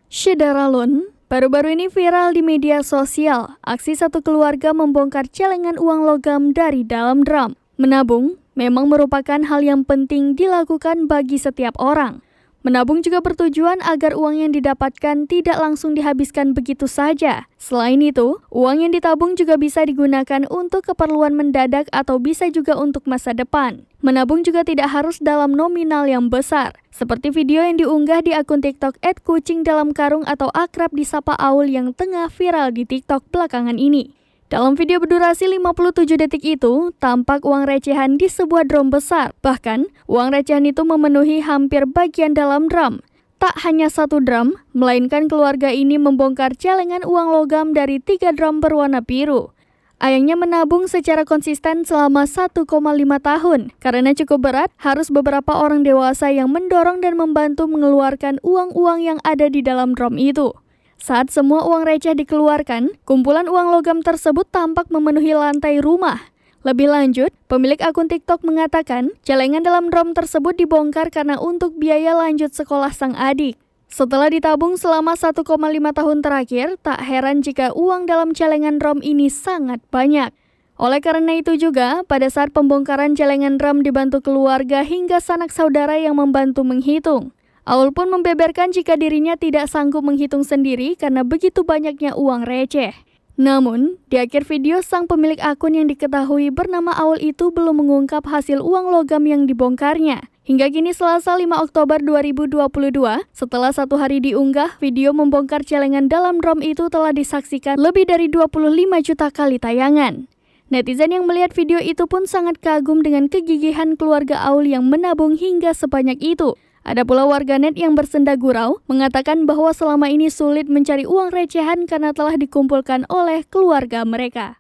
Syedaralun, baru-baru ini viral di media sosial. Aksi satu keluarga membongkar celengan uang logam dari dalam drum. Menabung memang merupakan hal yang penting dilakukan bagi setiap orang. Menabung juga bertujuan agar uang yang didapatkan tidak langsung dihabiskan begitu saja. Selain itu, uang yang ditabung juga bisa digunakan untuk keperluan mendadak atau bisa juga untuk masa depan. Menabung juga tidak harus dalam nominal yang besar. Seperti video yang diunggah di akun TikTok @kucingdalamkarung atau akrab disapa Aul yang tengah viral di TikTok belakangan ini. Dalam video berdurasi 57 detik itu, tampak uang recehan di sebuah drum besar. Bahkan, uang recehan itu memenuhi hampir bagian dalam drum. Tak hanya satu drum, melainkan keluarga ini membongkar celengan uang logam dari 3 drum berwarna biru. Ayahnya menabung secara konsisten selama 1,5 tahun. Karena cukup berat, harus beberapa orang dewasa yang mendorong dan membantu mengeluarkan uang-uang yang ada di dalam drum itu. Saat semua uang receh dikeluarkan, kumpulan uang logam tersebut tampak memenuhi lantai rumah. Lebih lanjut, pemilik akun TikTok mengatakan celengan dalam drum tersebut dibongkar karena untuk biaya lanjut sekolah sang adik. Setelah ditabung selama 1,5 tahun terakhir, tak heran jika uang dalam celengan drum ini sangat banyak. Oleh karena itu juga, pada saat pembongkaran celengan drum dibantu keluarga hingga sanak saudara yang membantu menghitung. Aul pun membeberkan jika dirinya tidak sanggup menghitung sendiri karena begitu banyaknya uang receh. Namun, di akhir video sang pemilik akun yang diketahui bernama Aul itu belum mengungkap hasil uang logam yang dibongkarnya. Hingga kini Selasa 5 Oktober 2022, setelah 1 hari diunggah, video membongkar celengan dalam drum itu telah disaksikan lebih dari 25 juta kali tayangan. Netizen yang melihat video itu pun sangat kagum dengan kegigihan keluarga Aul yang menabung hingga sebanyak itu. Ada pula warganet yang bersenda gurau mengatakan bahwa selama ini sulit mencari uang recehan karena telah dikumpulkan oleh keluarga mereka.